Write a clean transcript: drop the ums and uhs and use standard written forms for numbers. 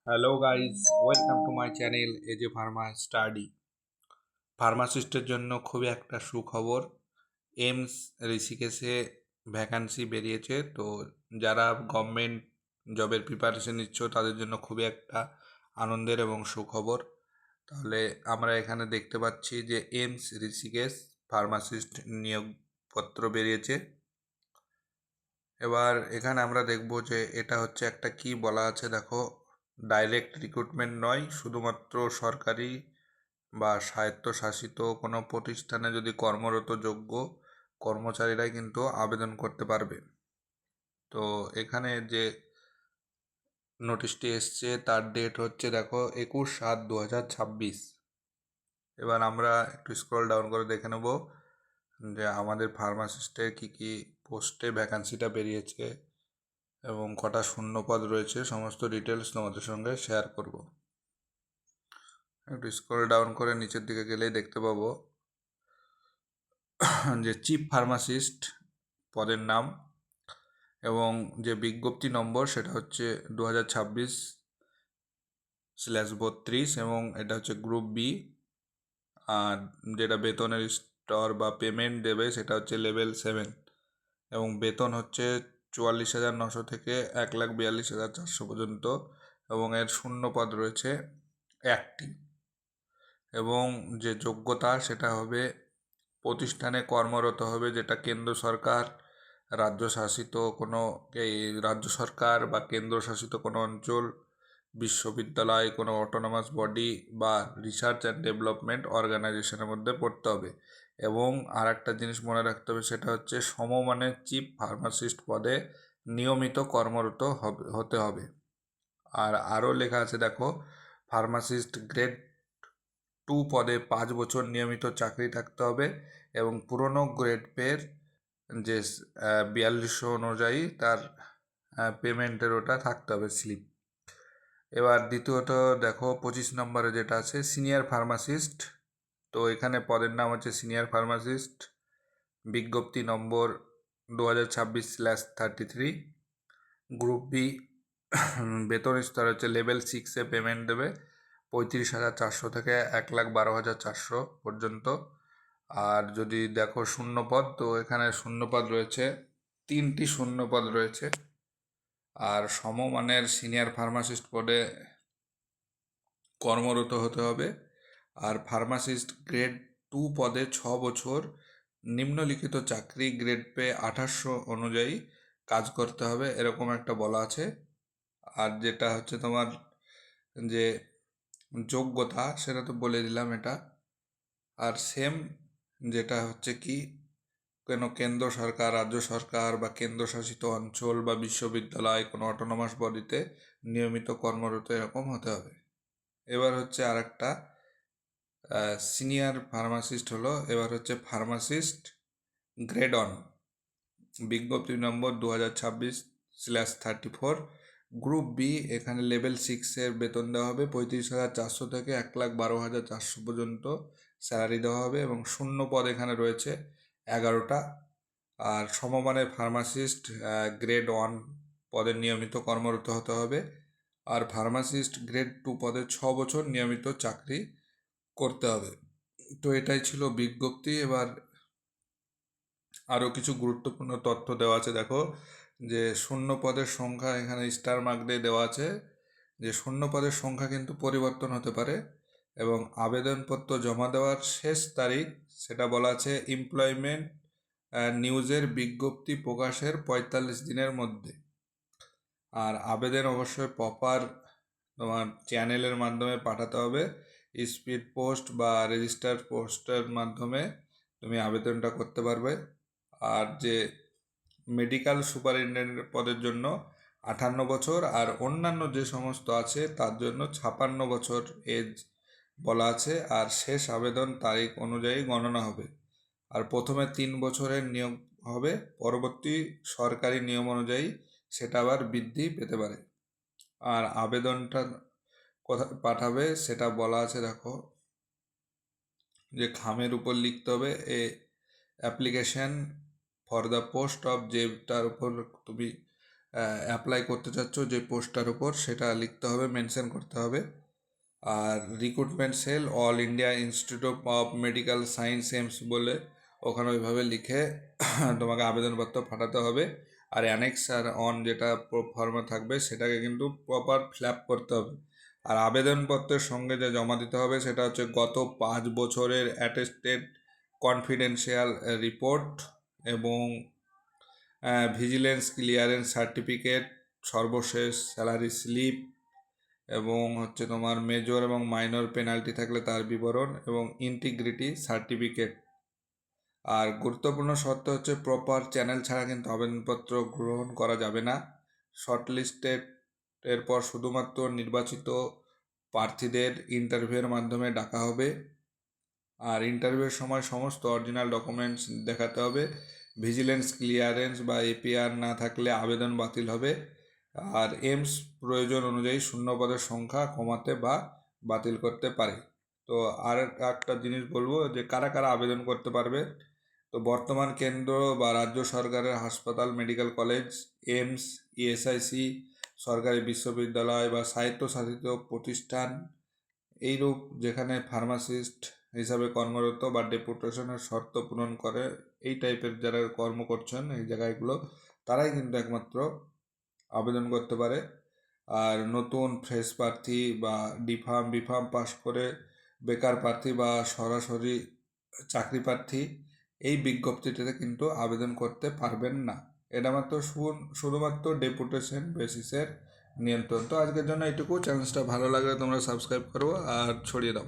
Hello guys, welcome to my channel AJ pharma study. ফার্মাসিস্টের জন্য খুবই একটা সুখবর। এইমস ঋষিকেশে ভ্যাকান্সি বেরিয়েছে। তো যারা গভর্নমেন্ট জবের প্রিপারেশন নিচ্ছ তাদের জন্য খুবই একটা আনন্দের এবং সুখবর। তাহলে আমরা এখানে দেখতে পাচ্ছি যে এইমস ঋষিকেশ ফার্মাসিস্ট নিয়োগপত্র বেরিয়েছে। এবার এখানে আমরা দেখব যে এটা হচ্ছে একটা কি বলা আছে, দেখো, ডাইরেক্ট রিক্রুটমেন্ট নয়, শুধুমাত্র সরকারি বা স্বায়ত্তশাসিত কোনো প্রতিষ্ঠানে যদি কর্মরত যোগ্য কর্মচারীরাই কিন্তু আবেদন করতে পারবে। তো এখানে যে নোটিশটি এসছে তার ডেট হচ্ছে, দেখো, 21/7/2026। এবার আমরা একটু স্ক্রল ডাউন করে দেখে নেব যে আমাদের ফার্মাসিস্টের কি কি পোস্টে ভ্যাকান্সিটা বেরিয়েছে এবং কটা শূন্যপদ রয়েছে, সমস্ত ডিটেলস তোমাদের সঙ্গে শেয়ার করব। একটু স্ক্রল ডাউন করে নিচের দিকে গেলেই দেখতে পাবো যে চিফ ফার্মাসিস্ট পদের নাম এবং যে বিজ্ঞপ্তি নম্বর সেটা হচ্ছে 2026/32 এবং এটা হচ্ছে গ্রুপ বি। আর যেটা বেতনের স্তর বা পেমেন্ট দেবে সেটা হচ্ছে লেভেল 7 এবং বেতন হচ্ছে 44,900 থেকে 1,42,400 পর্যন্ত এবং এর শূন্য পদ রয়েছে একটি। এবং যে যোগ্যতা সেটা হবে প্রতিষ্ঠানে কর্মরত হবে যেটা কেন্দ্র সরকার, রাজ্য শাসিত কোনো এই রাজ্য সরকার বা কেন্দ্রশাসিত কোনো অঞ্চল, বিশ্ববিদ্যালয়, কোনো অটোনমাস বডি বা রিসার্চ অ্যান্ড ডেভেলপমেন্ট অর্গানাইজেশনের মধ্যে পড়তে হবে। এবং আর একটা জিনিস মনে রাখতে হবে, সেটা হচ্ছে সমমানের চিফ ফার্মাসিস্ট পদে নিয়মিত কর্মরত হতে হবে। আর আরও লেখা আছে, দেখো, ফার্মাসিস্ট গ্রেড 2 পদে 5 বছর নিয়মিত চাকরি থাকতে হবে এবং পুরনো গ্রেড পের যে 4200 অনুযায়ী তার পেমেন্টের ওটা থাকতে হবে স্লিপ। এবার দ্বিতীয়ত দেখো 25 নম্বরে যেটা আছে সিনিয়র ফার্মাসিস্ট। তো এখানে পদের নাম হচ্ছে সিনিয়র ফার্মাসিস্ট, বিজ্ঞপ্তি নম্বর 2026/33, গ্রুপ বি। বেতন স্তর হচ্ছে লেভেল 6-এ পেমেন্ট দেবে 35,400 থেকে 1,12,400 পর্যন্ত। আর যদি দেখো শূন্যপদ, তো এখানে শূন্যপদ রয়েছে 3টি শূন্যপদ রয়েছে। আর সমমানের সিনিয়র ফার্মাসিস্ট পদে কর্মরত হতে হবে। আর ফার্মাসিস্ট গ্রেড 2 পদে 6 বছর নিম্নলিখিত চাকরি গ্রেড পে 2800 অনুযায়ী কাজ করতে হবে, এরকম একটা বলা আছে। আর যেটা হচ্ছে তোমার যে যোগ্যতা সেটা তো বলে দিলাম এটা। আর সেম যেটা হচ্ছে কি কেন কেন্দ্র সরকার, রাজ্য সরকার বা কেন্দ্রশাসিত অঞ্চল বা বিশ্ববিদ্যালয় কোনো অটোনমাস বডিতে নিয়মিত কর্মরত এরকম হতে হবে। এবার হচ্ছে আর একটা সিনিয়র ফার্মাসিস্ট হলো, এবার হচ্ছে ফার্মাসিস্ট গ্রেড অন, বিজ্ঞপ্তি নম্বর 2026/34, গ্রুপ বি। এখানে লেভেল 6-এর বেতন দেওয়া হবে 35,400 থেকে 1,12,400 পর্যন্ত স্যালারি দেওয়া হবে এবং শূন্য পদ এখানে রয়েছে 11টা। আর সমমানের ফার্মাসিস্ট গ্রেড 1 পদে নিয়মিত কর্মরত হতে হবে। আর ফার্মাসিস্ট গ্রেড 2 পদে 6 বছর নিয়মিত চাকরি করতে হবে। তো এটাই ছিল বিজ্ঞপ্তি। এবার আরও কিছু গুরুত্বপূর্ণ তথ্য দেওয়া আছে, দেখো, যে শূন্য পদের সংখ্যা এখানে স্টার মার্ক দিয়ে দেওয়া আছে যে শূন্য পদের সংখ্যা কিন্তু পরিবর্তন হতে পারে এবং আবেদনপত্র জমা দেওয়ার শেষ তারিখ সেটা বলা আছে এমপ্লয়মেন্ট নিউজের বিজ্ঞপ্তি প্রকাশের 45 দিনের মধ্যে। আর আবেদন অবশ্যই প্রপার তোমার চ্যানেলের মাধ্যমে পাঠাতে হবে, স্পিড পোস্ট বা রেজিস্টার্ড পোস্টের মাধ্যমে তুমি আবেদনটা করতে পারবে। আর যে মেডিকেল সুপারিনটেন্ডেন্ট পদের জন্য 58 বছর আর অন্যান্য যে সমস্ত আছে তার জন্য 56 বছর এজ বলা আছে। আর শেষ আবেদন তারিখ অনুযায়ী গণনা হবে। আর প্রথমে 3 বছরের নিয়োগ হবে, পরবর্তী সরকারি নিয়ম অনুযায়ী সেটা আবার বৃদ্ধি পেতে পারে। আর আবেদনটা কোথায় পাঠাবে সেটা বলা আছে, দেখো, যে খামের উপর লিখতে হবে application for the post of, যেটার উপর তুমি অ্যাপ্লাই করতে চাচ্ছ যে পোস্টটার উপর, সেটা লিখতে হবে, মেনশন করতে হবে। আর recruitment cell All India Institute of Medical Science AIIMS বলে ওখানে ওইভাবে লিখে তোমাকে আবেদনপত্র পাঠাতে হবে। আর অ্যানেক্স আর অন যেটা ফর্মে থাকবে সেটাকে কিন্তু প্রপার ফিল আপ করতে হবে। আর আবেদনপত্রের সঙ্গে যে জমা দিতে হবে সেটা হচ্ছে গত 5 বছরের অ্যাটেস্টেড কনফিডেন্সিয়াল রিপোর্ট এবং ভিজিলেন্স ক্লিয়ারেন্স সার্টিফিকেট, সর্বশেষ স্যালারি স্লিপ এবং হচ্ছে তোমার মেজর এবং মাইনর পেনাল্টি থাকলে তার বিবরণ এবং ইন্টিগ্রিটি সার্টিফিকেট। আর গুরুত্বপূর্ণ শর্ত হচ্ছে প্রপার চ্যানেল ছাড়া কিন্তু আবেদনপত্র গ্রহণ করা যাবে না। শর্টলিস্টেড এরপর শুধুমাত্র নির্বাচিত প্রার্থীদের ইন্টারভিউয়ের মাধ্যমে ডাকা হবে। আর ইন্টারভিউয়ের সময় সমস্ত অরিজিনাল ডকুমেন্টস দেখাতে হবে। ভিজিলেন্স ক্লিয়ারেন্স বা এপিআর না থাকলে আবেদন বাতিল হবে। আর এইমস প্রয়োজন অনুযায়ী শূন্য পদের সংখ্যা কমাতে বা বাতিল করতে পারে। তো আর একটা জিনিস বলবো যে কারা কারা আবেদন করতে পারবে। তো বর্তমান কেন্দ্র বা রাজ্য সরকারের হাসপাতাল, মেডিকেল কলেজ, এইমস, ইএসআইসি, সরকারি বিশ্ববিদ্যালয় বা স্বায়ত্তশাসিত প্রতিষ্ঠান, এইরূপ যেখানে ফার্মাসিস্ট হিসাবে কর্মরত বা ডেপুটেশনের শর্ত পূরণ করে এই টাইপের যারা কর্ম করছেন এই জায়গাগুলো, তারাই কিন্তু একমাত্র আবেদন করতে পারে। আর নতুন ফ্রেশ প্রার্থী বা বিফার্ম পাস করে বেকার প্রার্থী বা সরাসরি চাকরি প্রার্থী এই বিজ্ঞপ্তিটিতে কিন্তু আবেদন করতে পারবেন না। এটা মাত্র শুধুমাত্র ডেপুটেশন বেসিসের নিয়ন্ত্রণ। তো আজকের জন্য এইটুকু। চ্যানেলটা ভালো লাগলে তোমরা সাবস্ক্রাইব করো আর ছড়িয়ে দাও।